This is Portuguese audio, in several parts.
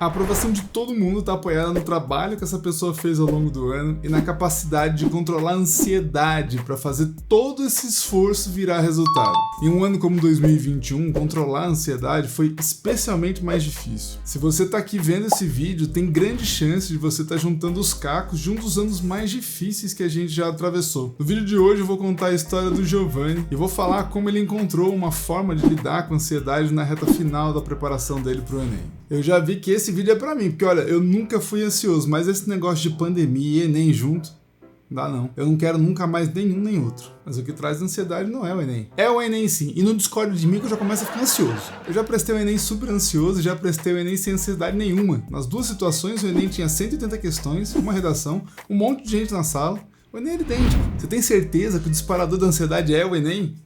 A aprovação de todo mundo está apoiada no trabalho que essa pessoa fez ao longo do ano e na capacidade de controlar a ansiedade para fazer todo esse esforço virar resultado. Em um ano como 2021, controlar a ansiedade foi especialmente mais difícil. Se você está aqui vendo esse vídeo, tem grande chance de você estar juntando os cacos de um dos anos mais difíceis que a gente já atravessou. No vídeo de hoje eu vou contar a história do Giovanni e vou falar como ele encontrou uma forma de lidar com a ansiedade na reta final da preparação dele para o Enem. Eu já vi que esse vídeo é pra mim, porque olha, eu nunca fui ansioso, mas esse negócio de pandemia e Enem junto, não dá não. Eu não quero nunca mais nenhum nem outro. Mas o que traz ansiedade não é o Enem. É o Enem sim, e não discorde de mim que eu já começo a ficar ansioso. Eu já prestei o Enem super ansioso e já prestei o Enem sem ansiedade nenhuma. Nas duas situações o Enem tinha 180 questões, uma redação, um monte de gente na sala. O Enem é idêntico. Você tem certeza que o disparador da ansiedade é o Enem?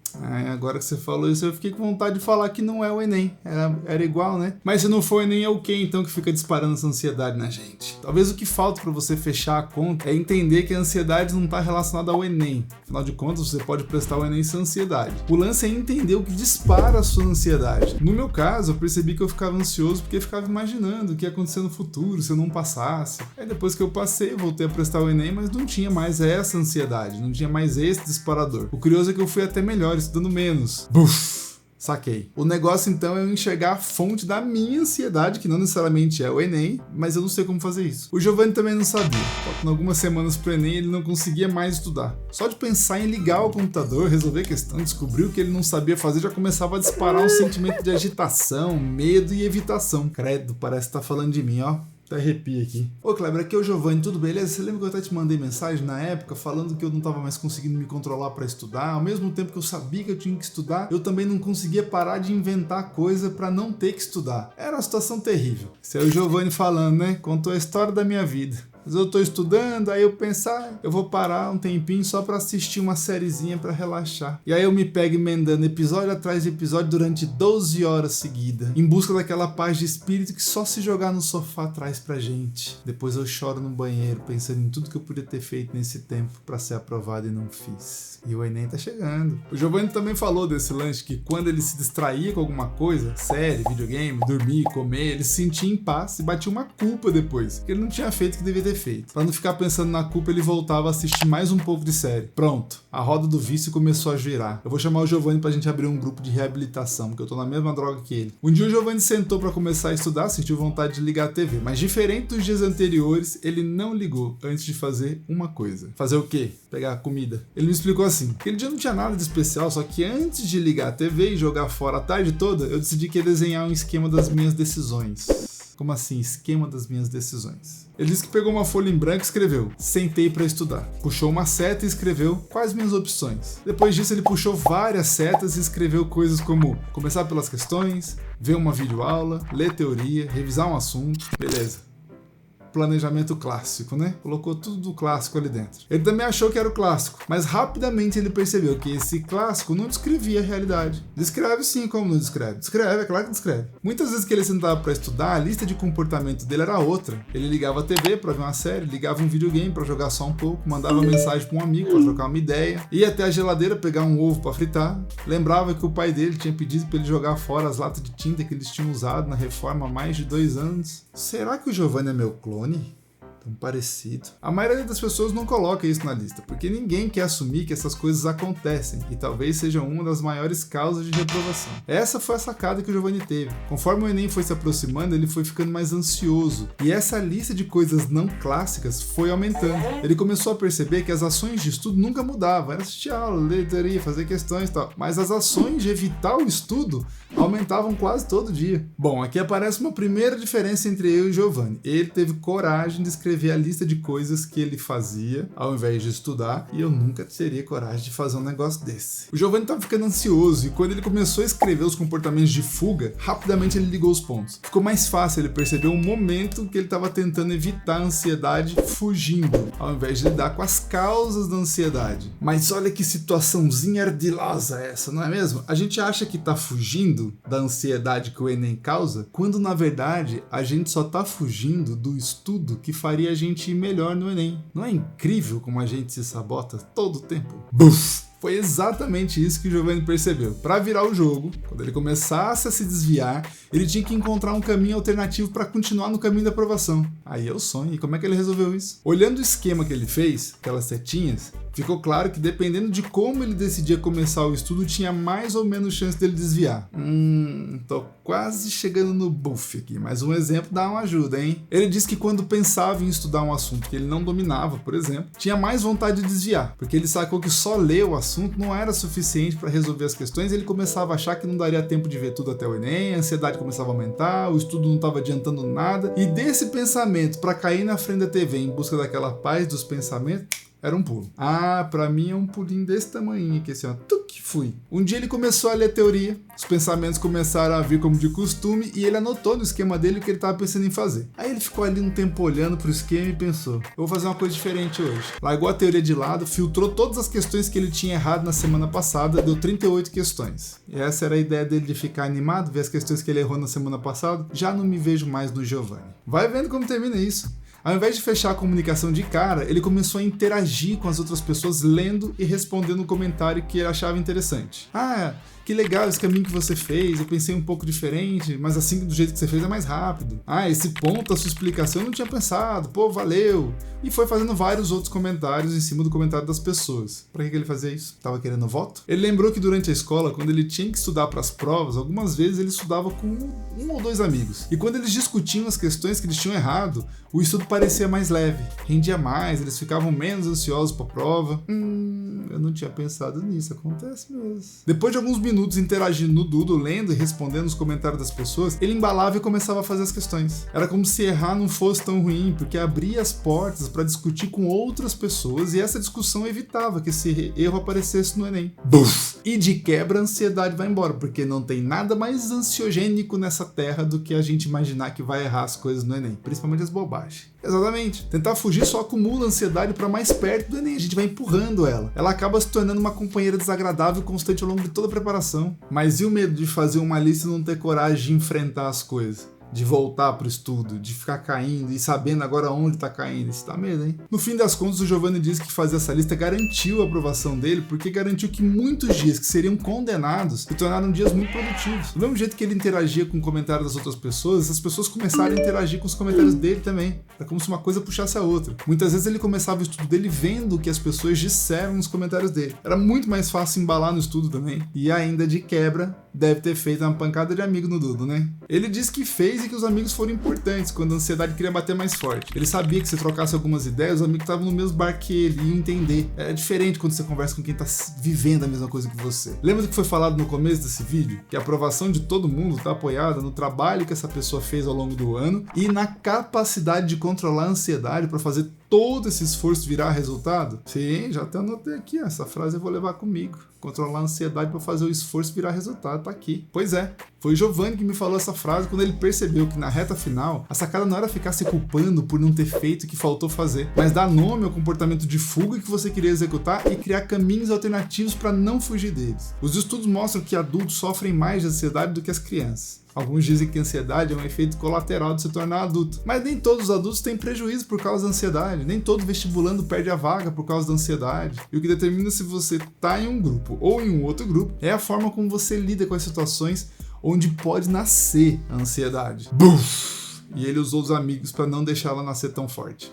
Agora que você falou isso, eu fiquei com vontade de falar que não é o Enem. Era igual, né? Mas se não for o Enem, é o quê então que fica disparando essa ansiedade na gente? Talvez o que falta para você fechar a conta é entender que a ansiedade não está relacionada ao Enem. Afinal de contas, você pode prestar o Enem sem ansiedade. O lance é entender o que dispara a sua ansiedade. No meu caso, eu percebi que eu ficava ansioso porque eu ficava imaginando o que ia acontecer no futuro se eu não passasse. Aí depois que eu passei, eu voltei a prestar o Enem, mas não tinha mais essa ansiedade, não tinha mais esse disparador. O curioso é que eu fui até melhor, estudando menos. Buf! Saquei. O negócio então é eu enxergar a fonte da minha ansiedade, que não necessariamente é o Enem, mas eu não sei como fazer isso. O Giovanni também não sabia. Faltando algumas semanas pro Enem, ele não conseguia mais estudar. Só de pensar em ligar o computador, resolver a questão, descobrir o que ele não sabia fazer, já começava a disparar um sentimento de agitação, medo e evitação. Credo, parece que tá falando de mim, ó. Até arrepia aqui. Ô Kleber, aqui é o Giovanni, tudo beleza? Você lembra que eu até te mandei mensagem na época falando que eu não tava mais conseguindo me controlar pra estudar? Ao mesmo tempo que eu sabia que eu tinha que estudar, eu também não conseguia parar de inventar coisa pra não ter que estudar. Era uma situação terrível. Esse é o Giovanni falando, né? Contou a história da minha vida. Mas eu tô estudando, aí eu penso, eu vou parar um tempinho só pra assistir uma sériezinha pra relaxar. E aí eu me pego emendando episódio atrás de episódio durante 12 horas seguidas, em busca daquela paz de espírito que só se jogar no sofá traz pra gente. Depois eu choro no banheiro, pensando em tudo que eu podia ter feito nesse tempo pra ser aprovado e não fiz. E o Enem tá chegando. O Giovanni também falou desse lance que quando ele se distraía com alguma coisa, série, videogame, dormir, comer, ele se sentia em paz e batia uma culpa depois, que ele não tinha feito o que devia ter feito. Pra não ficar pensando na culpa, ele voltava a assistir mais um pouco de série. Pronto, a roda do vício começou a girar. Eu vou chamar o Giovanni pra gente abrir um grupo de reabilitação, porque eu tô na mesma droga que ele. Um dia o Giovanni sentou pra começar a estudar, sentiu vontade de ligar a TV, mas diferente dos dias anteriores, ele não ligou antes de fazer uma coisa. Fazer o quê? Pegar comida. Ele me explicou assim, aquele dia não tinha nada de especial, só que antes de ligar a TV e jogar fora a tarde toda, eu decidi que ia desenhar um esquema das minhas decisões. Como assim, esquema das minhas decisões? Ele disse que pegou uma folha em branco e escreveu: sentei para estudar. Puxou uma seta e escreveu: quais minhas opções? Depois disso ele puxou várias setas e escreveu coisas como começar pelas questões, ver uma videoaula, ler teoria, revisar um assunto. Beleza. Planejamento clássico, né? Colocou tudo do clássico ali dentro. Ele também achou que era o clássico, mas rapidamente ele percebeu que esse clássico não descrevia a realidade. Descreve sim, como não descreve? Descreve, é claro que descreve. Muitas vezes que ele sentava para estudar, a lista de comportamento dele era outra. Ele ligava a TV para ver uma série, ligava um videogame para jogar só um pouco, mandava mensagem para um amigo para trocar uma ideia, ia até a geladeira pegar um ovo para fritar, lembrava que o pai dele tinha pedido para ele jogar fora as latas de tinta que eles tinham usado na reforma há mais de 2 anos. Será que o Giovanni é meu clone? Tão parecido. A maioria das pessoas não coloca isso na lista, porque ninguém quer assumir que essas coisas acontecem e talvez seja uma das maiores causas de reprovação. Essa foi a sacada que o Giovanni teve. Conforme o Enem foi se aproximando, ele foi ficando mais ansioso e essa lista de coisas não clássicas foi aumentando. Ele começou a perceber que as ações de estudo nunca mudavam, era assistir aula, ler teoria, fazer questões e tal, mas as ações de evitar o estudo aumentavam quase todo dia. Bom, aqui aparece uma primeira diferença entre eu e o Giovanni. Ele teve coragem de escrever a lista de coisas que ele fazia ao invés de estudar, e eu nunca teria coragem de fazer um negócio desse. O Giovanni estava ficando ansioso e quando ele começou a escrever os comportamentos de fuga, rapidamente ele ligou os pontos. Ficou mais fácil ele perceber o momento que ele estava tentando evitar a ansiedade fugindo, ao invés de lidar com as causas da ansiedade. Mas olha que situaçãozinha ardilosa essa, não é mesmo? A gente acha que tá fugindo da ansiedade que o Enem causa, quando na verdade a gente só tá fugindo do estudo que faria a gente ir melhor no Enem. Não é incrível como a gente se sabota todo o tempo? Buf! Foi exatamente isso que o Giovanni percebeu. Para virar o jogo, quando ele começasse a se desviar, ele tinha que encontrar um caminho alternativo para continuar no caminho da aprovação. Aí é o sonho. E como é que ele resolveu isso? Olhando o esquema que ele fez, aquelas setinhas, ficou claro que dependendo de como ele decidia começar o estudo, tinha mais ou menos chance dele desviar. Tô quase chegando no buff aqui, mas um exemplo dá uma ajuda, hein? Ele disse que quando pensava em estudar um assunto que ele não dominava, por exemplo, tinha mais vontade de desviar, porque ele sacou que só ler o assunto não era suficiente para resolver as questões e ele começava a achar que não daria tempo de ver tudo até o Enem, a ansiedade começava a aumentar, o estudo não estava adiantando nada, e desse pensamento para cair na frente da TV em busca daquela paz dos pensamentos, era um pulo. Pra mim é um pulinho desse tamanho aqui, assim, ó. Fui. Um dia ele começou a ler teoria, os pensamentos começaram a vir como de costume e ele anotou no esquema dele o que ele estava pensando em fazer. Aí ele ficou ali um tempo olhando pro esquema e pensou, eu vou fazer uma coisa diferente hoje. Largou a teoria de lado, filtrou todas as questões que ele tinha errado na semana passada, deu 38 questões. E essa era a ideia dele de ficar animado, ver as questões que ele errou na semana passada. Já não me vejo mais no Giovanni. Vai vendo como termina isso. Ao invés de fechar a comunicação de cara, ele começou a interagir com as outras pessoas lendo e respondendo um comentário que ele achava interessante. Que legal esse caminho que você fez, eu pensei um pouco diferente, mas assim do jeito que você fez é mais rápido. Esse ponto da sua explicação eu não tinha pensado, valeu. E foi fazendo vários outros comentários em cima do comentário das pessoas. Pra que ele fazia isso? Tava querendo voto? Ele lembrou que durante a escola, quando ele tinha que estudar para as provas, algumas vezes ele estudava com um ou dois amigos. E quando eles discutiam as questões que eles tinham errado, o estudo parecia mais leve, rendia mais, eles ficavam menos ansiosos para a prova. Eu não tinha pensado nisso, acontece mesmo. Depois de alguns minutos interagindo no Doodle, lendo e respondendo os comentários das pessoas, ele embalava e começava a fazer as questões. Era como se errar não fosse tão ruim, porque abria as portas para discutir com outras pessoas e essa discussão evitava que esse erro aparecesse no Enem. Buf! E de quebra a ansiedade vai embora, porque não tem nada mais ansiogênico nessa terra do que a gente imaginar que vai errar as coisas no Enem, principalmente as bobagens. Exatamente. Tentar fugir só acumula ansiedade para mais perto do Enem, a gente vai empurrando ela. Ela acaba se tornando uma companheira desagradável e constante ao longo de toda a preparação. Mas e o medo de fazer uma lista e não ter coragem de enfrentar as coisas? De voltar pro estudo, de ficar caindo e sabendo agora onde tá caindo. Isso dá medo, hein? No fim das contas, o Giovanni disse que fazer essa lista garantiu a aprovação dele, porque garantiu que muitos dias que seriam condenados se tornaram dias muito produtivos. Do mesmo jeito que ele interagia com o comentário das outras pessoas, as pessoas começaram a interagir com os comentários dele também. Era como se uma coisa puxasse a outra. Muitas vezes ele começava o estudo dele vendo o que as pessoas disseram nos comentários dele. Era muito mais fácil embalar no estudo também. E ainda de quebra, deve ter feito uma pancada de amigo no Doodle, né? Ele disse que fez e que os amigos foram importantes quando a ansiedade queria bater mais forte. Ele sabia que se trocasse algumas ideias, os amigos estavam no mesmo barco que ele, iam entender. É diferente quando você conversa com quem tá vivendo a mesma coisa que você. Lembra do que foi falado no começo desse vídeo? Que a aprovação de todo mundo tá apoiada no trabalho que essa pessoa fez ao longo do ano e na capacidade de controlar a ansiedade para fazer todo esse esforço virar resultado? Sim, já até anotei aqui, essa frase eu vou levar comigo. Controlar a ansiedade para fazer o esforço virar resultado, tá aqui. Pois é, foi o Giovanni que me falou essa frase quando ele percebeu que na reta final, a sacada não era ficar se culpando por não ter feito o que faltou fazer, mas dar nome ao comportamento de fuga que você queria executar e criar caminhos alternativos para não fugir deles. Os estudos mostram que adultos sofrem mais de ansiedade do que as crianças. Alguns dizem que a ansiedade é um efeito colateral de se tornar adulto. Mas nem todos os adultos têm prejuízo por causa da ansiedade. Nem todo vestibulando perde a vaga por causa da ansiedade. E o que determina se você está em um grupo ou em um outro grupo é a forma como você lida com as situações onde pode nascer a ansiedade. Buf! E ele usou os amigos para não deixar ela nascer tão forte.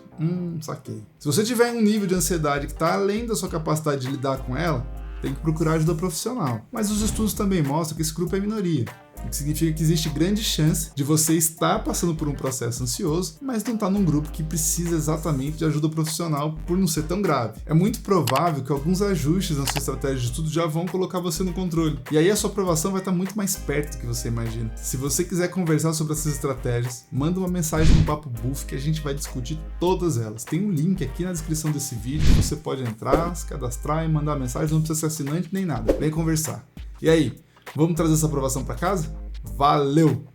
Saquei. Se você tiver um nível de ansiedade que está além da sua capacidade de lidar com ela, tem que procurar ajuda profissional. Mas os estudos também mostram que esse grupo é minoria. O que significa que existe grande chance de você estar passando por um processo ansioso, mas não estar num grupo que precisa exatamente de ajuda profissional por não ser tão grave. É muito provável que alguns ajustes na sua estratégia de estudo já vão colocar você no controle. E aí a sua aprovação vai estar muito mais perto do que você imagina. Se você quiser conversar sobre essas estratégias, manda uma mensagem no Papo Buff que a gente vai discutir todas elas. Tem um link aqui na descrição desse vídeo, você pode entrar, se cadastrar e mandar mensagem, não precisa ser assinante nem nada. Vem conversar. E aí? Vamos trazer essa aprovação para casa? Valeu!